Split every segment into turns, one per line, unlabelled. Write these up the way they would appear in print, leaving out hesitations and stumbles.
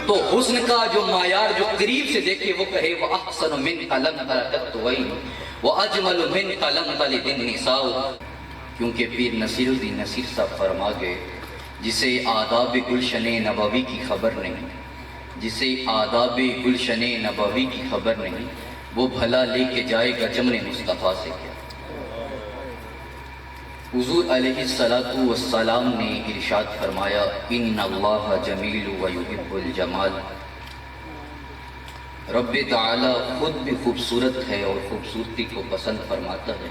تو حسن کا جو معیار جو قریب سے دیکھے وہ کہے وَأَحْسَنُ مِنْكَ لَمْ تَرَ قَطُّ عَيْنٌ وَأَجْمَلُ مِنْكَ لَمْ تَلِدِ النِّسَاءُ. کیونکہ پیر نصیر الدین نصیر صاحب فرما گئے جسے آداب گلشن نبوی کی خبر نہیں، جسے آداب گلشن نبوی کی خبر نہیں، وہ بھلا لے کے جائے گا جمن مصطفیٰ سے کیا. حضور علیہ السلام نے ارشاد فرمایا ان اللہ جمیل ویحب الجمال. رب تعالی خود بھی خوبصورت ہے اور خوبصورتی کو پسند فرماتا ہے.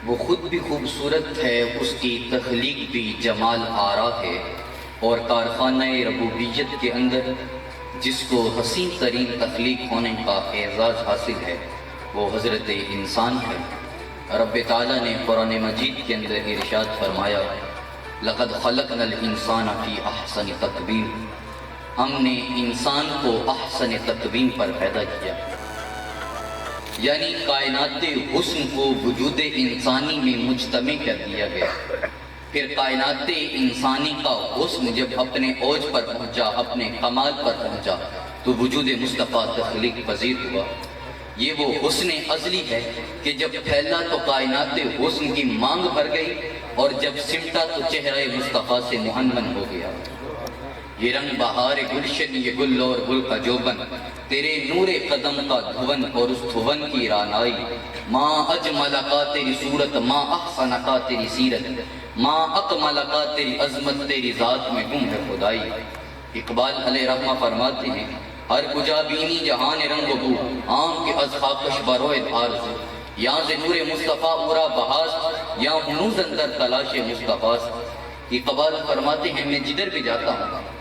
وہ خود بھی خوبصورت ہے، اس کی تخلیق بھی جمال آرا ہے، اور کارخانہ ربوبیت کے اندر جس کو حسین ترین تخلیق ہونے کا اعزاز حاصل ہے وہ حضرت انسان ہے. رب تعالیٰ نے قرآن مجید کے اندر ارشاد فرمایا لَقَدْ خَلَقْنَا الْإِنسَانَ فِي أَحْسَنِ تَقْوِيمٍ. ہم نے انسان کو احسن تقویم پر پیدا کیا، یعنی کائنات حسن کو وجود انسانی میں مجتمع کر دیا گیا. پھر کائنات انسانی کا حسن جب اپنے اوج پر پہنچا، اپنے کمال پر پہنچا، تو وجود مصطفیٰ تخلیق پذیر ہوا. یہ وہ حسن ازلی ہے کہ جب پھیلا تو کائنات حسن کی مانگ بھر گئی، اور جب سمٹا تو چہرہ مصطفیٰ سے مہنمن ہو گیا. یہ رنگ بہار گلشن، یہ گل اور گل کا جوبن، تیرے نور قدم کا دھون اور اس دھون کی رانائی. ماں اجمل کا تیری صورت، ماں احسن کا تیری سیرت، ماں اکمل کا تیری عظمت، تیری ذات میں گم ہے خدائی. اقبال علیہ رحمہ فرماتے ہیں ہر کجا بینی جہان رنگ بو، عام کے از خاکش بروید آرزو. یہاں سے نور مصطفیٰ اورا بہاس، یہاں ہنوز اندر تلاش مصطفیٰ. اقبال فرماتے ہیں میں جدھر بھی جاتا ہوں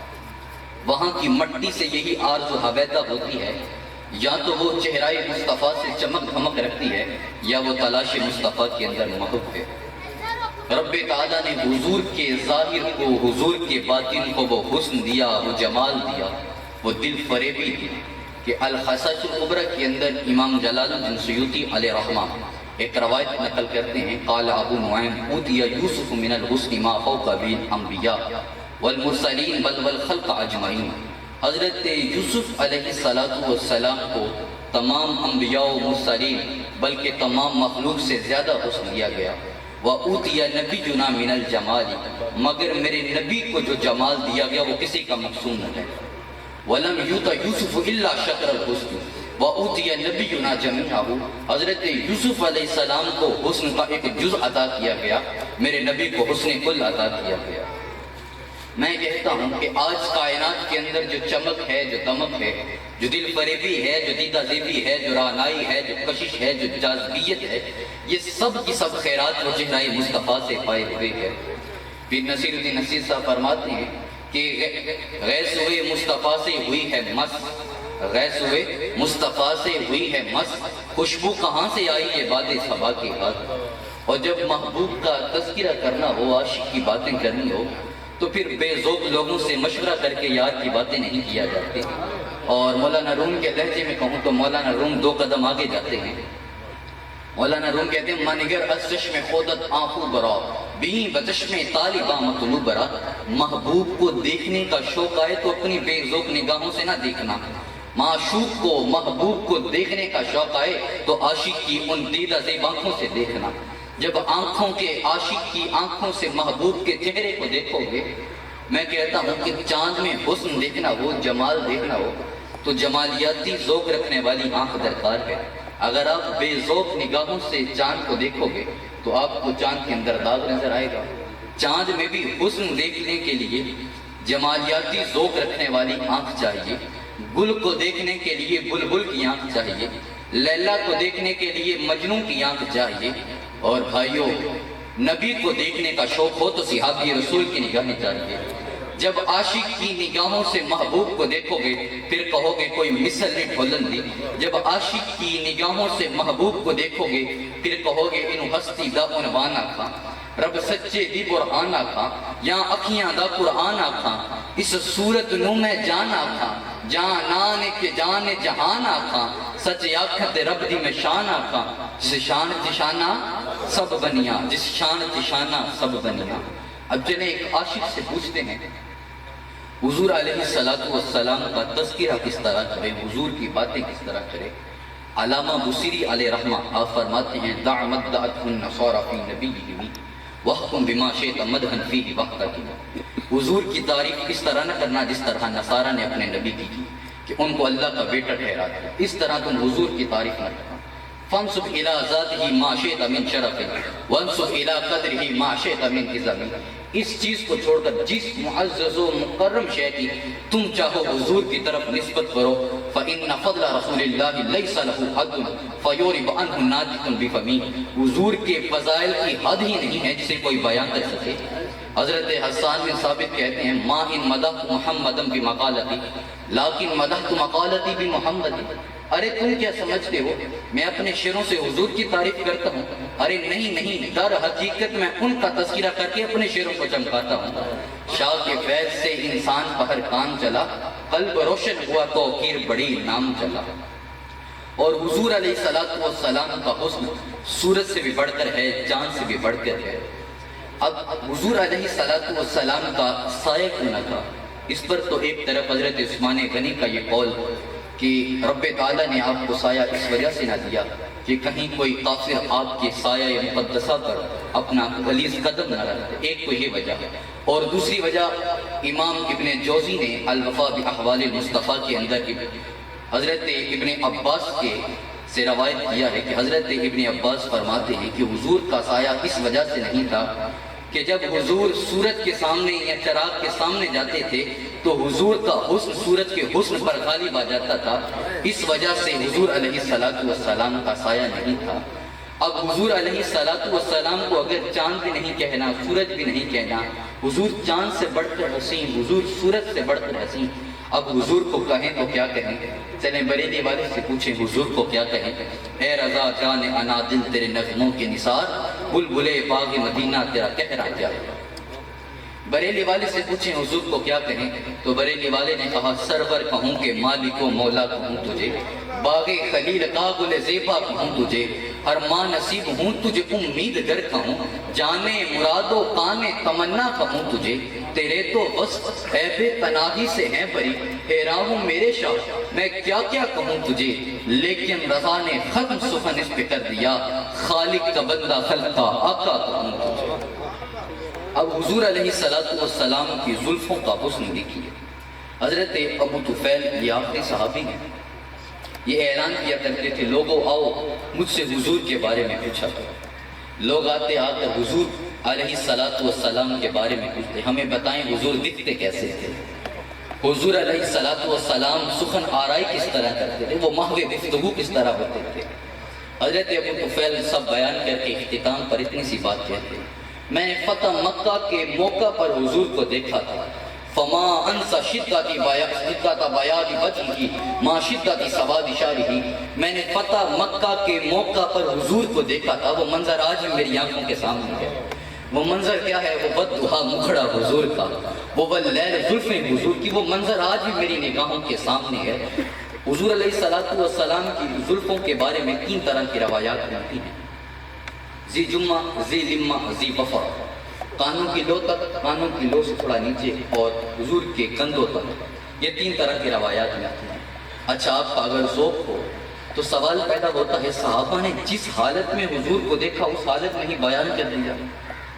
وہاں کی مٹی سے یہی آرزو حویدہ ہوتی ہے، یا تو وہ چہرہ مصطفیٰ سے چمک دھمک رکھتی ہے، یا وہ تلاش مصطفیٰ کے اندر محب ہے. رب تعالیٰ نے حضور کے ظاہر کو، حضور کے باطن کو وہ حسن دیا، وہ جمال دیا، وہ دل فریبی دی کہ الخصائص الکبریٰ کے اندر امام جلال الدین سیوطی علیہ رحمہ ایک روایت نقل کرتے ہیں قال ابو نعیم اوتی یوسف من الحسن ما فوق بین انبیاء والمرسلین بل والخلق اجمعین. حضرت یوسف علیہ السلام کو تمام انبیاء و مرسلین بلکہ تمام مخلوق سے زیادہ حسن دیا گیا. وَأُوتِيَ نَبِيُّنَا مِنَ الْجَمَالِ، مگر میرے نبی کو جو جمال دیا گیا وہ کسی کا مقصود نہ ہے. وَلَمْ يُوتَ يُوسُفُ إِلَّا شَطْرَ الْحُسْنِ وَأُوتِيَ نَبِيُّنَا جَمِيعَهُ. حضرت یوسف علیہ السلام کو حسن کا ایک جز عطا کیا گیا، میرے نبی کو حسن کل عطا کیا گیا. میں کہتا ہوں کہ آج کائنات کے اندر جو چمک ہے، جو دمک ہے، جو دل فریبی ہے، جو دیدہ زیبی ہے، جو رانائی ہے، جو کشش ہے، جو جاذبیت ہے، یہ سب کی سب خیرات وہ چہرہ مصطفیٰ سے پائے ہوئے ہے. پیر نصیر الدین نصیر صاحب فرماتے ہیں کہ غیث ہوئے مصطفیٰ سے ہوئی ہے مس، غیث ہوئے مصطفیٰ سے ہوئی ہے مس، خوشبو کہاں سے آئی یہ باد صبا کے ہاتھ. اور جب محبوب کا تذکرہ کرنا ہو، عاشق کی باتیں کرنی ہو، تو پھر بے ذوق لوگوں سے مشورہ کر کے یار کی باتیں نہیں کیا جاتی. اور مولانا روم کے لہجے میں کہوں تو مولانا روم 2 قدم آگے جاتے ہیں. مولانا روم کہتے ہیں مانگر از چشم خودت آنکھوں برا بھی بچشم طالبہ مطلوب برا. محبوب کو دیکھنے کا شوق آئے تو اپنی بے ذوق نگاہوں سے نہ دیکھنا. معشوق کو، محبوب کو دیکھنے کا شوق آئے تو عاشق کی ان دیدہ زیب آنکھوں سے دیکھنا. جب آنکھوں کے عاشق کی آنکھوں سے محبوب کے چہرے کو دیکھو گے، میں کہتا ہوں کہ چاند میں حسن دیکھنا ہو، جمال دیکھنا ہو تو جمالیاتی ذوق رکھنے والی آنکھ درکار ہے. اگر آپ بے ذوق نگاہوں سے چاند کو دیکھو گے تو آپ کو چاند کے اندر داغ نظر آئے گا. چاند میں بھی حسن دیکھنے کے لیے جمالیاتی ذوق رکھنے والی آنکھ چاہیے. گل کو دیکھنے کے لیے بلبل کی آنکھ چاہیے. لیلا کو دیکھنے کے لیے مجنوں کی آنکھ چاہیے. اور بھائیوں، نبی کو دیکھنے کا شوق ہو تو صحابی رسول کی نگاہیں چاہیے. جب عاشق کی نگاہوں سے محبوب کو دیکھو گے پھر کہو گے کوئی مثل نہیں ڈھولن دی. جب عاشق کی نگاہوں سے محبوب کو دیکھو گے پھر کہو گے انہوں ہستی دا عنوان آکھاں، رب سچے دی برہان آکھاں، یا اکھیاں دا قرآن آکھاں، اس صورت نو میں جان آکھاں، جانان کے جان جہان آکھاں، سچ آکھت رب دی میں شان آکھاں، جس شان تشانہ سب بنیا، جس شان تشانہ سب بنیا. اب چلیں ایک عاشق سے پوچھتے ہیں حضور علیہ السلام کا تذکرہ کس طرح کرے، حضور کی باتیں کس طرح کرے۔ علامہ بصیری علیہ رحمہ آپ فرماتے ہیں دع مدعتہ النصارى فی نبیہم وحکم بما شئت مدحا فیہ وحدہ۔ حضور کی تعریف اس طرح نہ کرنا جس طرح نصارہ نے اپنے نبی کی کہ ان کو اللہ کا بیٹا ٹھہرا دیا، اس طرح تم حضور کی تعریف نہ کرنا۔ فانصب الی ذاتہ ما شئت من شرف وانصب الی قدرہ ما شئت من عظم۔ اس چیز کو چھوڑ کر جس معزز و مکرم شے کی تم چاہو حضور کی طرف نسبت کرو۔ فإن فضل رسول اللہ لیس لہ حد فیورب عنہ ناطق بفمہ۔ حضور کے فضائل کی حد ہی نہیں ہے جسے کوئی بیان کر سکے۔ حضرت حسان بن ثابت کہتے ہیں ما ان مدحت محمدا بمقالتی لیکن مدحت مقالتی بمحمد۔ ارے تم کیا سمجھتے ہو میں اپنے شعروں سے حضور کی تعریف کرتا ہوں؟ ارے نہیں، در حقیقت میں ان کا تذکرہ کر کے اپنے شعروں کو چمکاتا ہوں۔ شاہ کے فیض سے انسان پہر کان چلا، قلب روشن ہوا توقیر بڑی نام چلا۔ اور حضور علیہ السلام کا حسن سورج سے بھی بڑھ کر ہے، چاند سے بھی بڑھ کر ہے۔ اب حضور علیہ السلام کا سایہ کیوں نہ تھا؟ اس پر تو ایک طرف حضرت عثمان غنی کا یہ قول کہ رب تعالیٰ نے آپ کو سایہ اس وجہ سے نہ دیا کہ کہیں کوئی کافر آپ کے سایہ مقدسہ پر اپنا غلیظ قدم نہ رکھتے، ایک تو یہ وجہ ہے۔ اور دوسری وجہ امام ابن جوزی نے الوفا باحوال المصطفیٰ کے اندر حضرت ابن عباس کے سے روایت کیا ہے کہ حضرت ابن عباس فرماتے ہیں کہ حضور کا سایہ اس وجہ سے نہیں تھا کہ جب حضور سورج کے سامنے یا چراغ کے سامنے جاتے تھے تو حضور کا حسن سورج کے حسن پر غالب آ جاتا تھا، اس وجہ سے حضور علیہ السلام کا سایہ نہیں تھا۔ اب حضور علیہ السلام کو اگر چاند بھی نہیں کہنا، سورج بھی نہیں کہنا، حضور چاند سے بڑھ کر حسین، حضور سورج سے بڑھ کر حسین، اب حضور کو کہیں تو کیا کہیں؟ چلیں بریلی والے سے پوچھیں حضور کو کیا کہیں؟ اے رضا جان انا دل تیرے نغموں کے نثار، بلبلے باغ مدینہ تیرا کہرا کیا ہے۔ بریلی والے سے پوچھیں حضور کو کیا کہیں تو بریلی والے نے کہا سرور کہوں کہ مالک و مولا کہوں تجھے، باغ خلیل کا گل زیبا کہوں تجھے، ارمان نصیب ہوں تجھے امید گر کہوں، جانے مراد و کانے تمنا کہوں تجھے، تیرے تو وصف عیب تناہی سے ہیں بری، حیران ہوں میرے شاہ میں کیا کیا کہوں تجھے، لیکن رضا نے ختم سخن اس پہ کر دیا، خالق کا بندہ خلق کا آقا کہوں تجھے۔ اب حضور علیہ السلام کی زلفوں کا حسن دیکھیے۔ حضرت ابو طفیل یہ آخری صحابی ہیں، یہ اعلان کیا کرتے تھے لوگوں آؤ مجھ سے حضور کے بارے میں پوچھا کرو۔ لوگ آتے آ کر حضور علیہ السلام کے بارے میں پوچھتے ہمیں بتائیں حضور دکھتے کیسے تھے، حضور علیہ السلام سخن آرائی کس طرح کرتے تھے، وہ محو گفتگو کس طرح ہوتے تھے۔ حضرت ابو طفیل سب بیان کر کے اختتام پر اتنی سی بات کہتے ہیں میں نے فتح مکہ کے موقع پر حضور کو دیکھا تھا، فما انسا شدت بیاض وجہہ ما شدت سواد شعرہ، میں نے فتح مکہ کے موقع پر حضور کو دیکھا تھا، وہ منظر آج بھی میری آنکھوں کے سامنے ہے۔ وہ منظر کیا ہے؟ وہ بددہا مکھڑا حضور کا، وہ واللیل زلفیں حضور کی، وہ منظر آج بھی میری نگاہوں کے سامنے ہے۔ حضور علیہ السلام کی زلفوں کے بارے میں 3 طرح کی روایات ملتی ہیں، ذی جمہ، ذی لمہ، ذی وفر، کانوں کی لو تک، کانوں کی لو سے تھوڑا نیچے اور حضور کے کندھوں تک، یہ 3 طرح کی روایات ملتی ہیں۔ اچھا آپ کا اگر ذوق ہو تو سوال پیدا ہوتا ہے صحابہ نے جس حالت میں حضور کو دیکھا اس حالت میں ہی بیان کر دیا،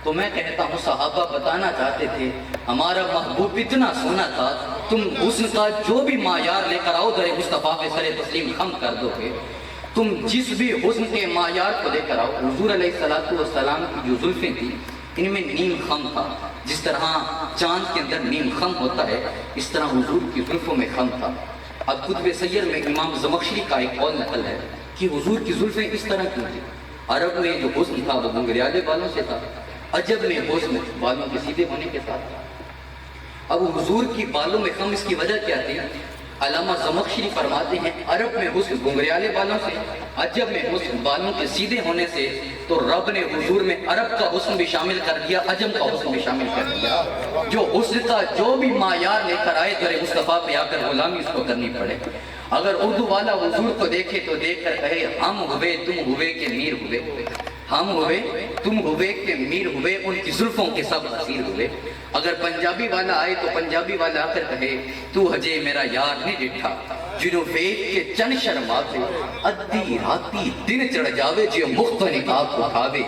تو میں کہتا ہوں صحابہ بتانا چاہتے تھے ہمارا محبوب اتنا سونا تھا، تم حسن کا جو بھی معیار لے کر آؤ در مصطفیٰ پہ سر تسلیم خم کر دو گے، تم جس بھی حسن کے معیار کو لے کر آؤ۔ حضور علیہ السلام کی جو زلفیں تھیں ان میں نیم خم تھا، جس طرح چاند کے اندر نیم خم ہوتا ہے اس طرح حضور کی زلفوں میں خم تھا۔ اب کتب سیر میں امام زمخشری کا ایک قول نقل ہے کہ حضور کی زلفیں اس طرح کیوں تھی؟ عرب میں جو حسن تھا وہ گنگریالے بالوں سے تھا، عجب میں حسن بالوں کے سیدھے ہونے کے ساتھ تھا۔ اب حضور کی بالوں میں خم اس کی وجہ کیا تھی؟ علامہ زمخشری فرماتے ہیں عرب میں حسن گنگریالے بالوں سے، عجب میں حسن بالوں کے سیدھے ہونے سے، تو رب نے حضور میں عرب کا حسن بھی شامل کر دیا، عجم کا حسن بھی شامل کر دیا۔ جو حسن کا جو بھی معیار لے کر آئے در مصطفیٰ پہ آ کر غلامی اس کو کرنی پڑے۔ اگر اردو والا حضور کو دیکھے تو دیکھ کر کہے ہم ہوئے تم ہوئے کہ میر ہوئے، ہم ہوئے تم ہوئے کہ میر ہوئے ان کی زلفوں کے سب اسیر ہوئے اگر پنجابی والا آئے تو پنجابی والا آ کر کہے تو ہجے میرا یار نہیں ڈٹھا جنہوں ویک کے چن شرماوے ادھی راتی دن چڑھ جاوے جو مخت نقاب اٹھاوے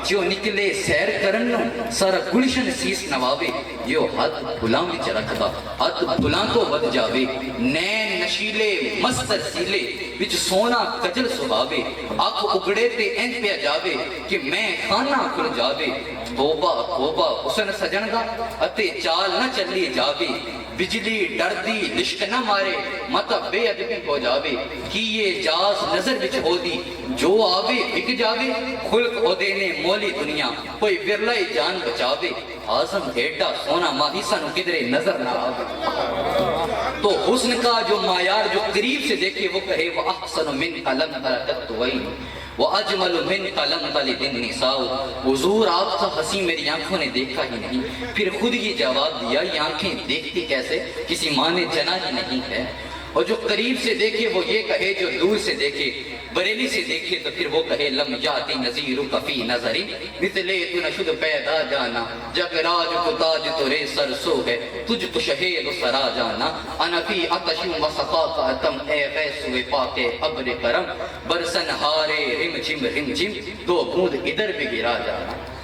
جو نکلے سیر کرنو سارا گلشن سیس نواوے جو ہاتھ بھلاں وچ رکھدا ہاتھ بھلاں تو ود جاوے نین نشیلے مستر سیلے وچ سونا کجل سہاوے اکھ اگڑے تے انج پیا جاوے کہ میں خانہ کھل جاوے توبہ توبہ حسن سجن دا اتے چال نہ چلی جاوے بجلی ڈر دی لشک نہ مارے متا بے ادبی ہو جاوے کی یہ جاز نظر وچ ہو دی جو آوے بک جاوے خلق ہو دینے مولی دنیا کوئی ورلائی جان بچاوے آزم ایڈا سونا ماہی سانو کدرے نظر نہ آوے تو حسن کا جو معیار جو قریب سے دیکھے وہ کہے وَأَحْسَنُ مِنْ قَلَمْ تَرَكَتْ وَيْنِ وَأَجْمَلُ مِنْ قَلَمْ تَلِدِ النِّسَاءُ حضور آپ کا حسین میری آنکھوں نے دیکھا ہی نہیں پھر خود یہ جواب دیا یہ آنکھیں دیکھتی کیسے کسی ماں نے جنا ہی نہیں ہے اور جو قریب سے دیکھے وہ یہ کہے جو دور سے دیکھے بریلی سے دیکھے تو پھر وہ کہے لم یاتی نظیرک فی نظری مثلے تو نشد پیدا جانا جگ راج کو تاج تورے سر سو ہے تجھ کو شہید سرا جانا انا فی عطش و صفاق اتم اے غیث و پاک ابر کرم برسن ہارے رم جم دو بوند ادھر بھی گرا جانا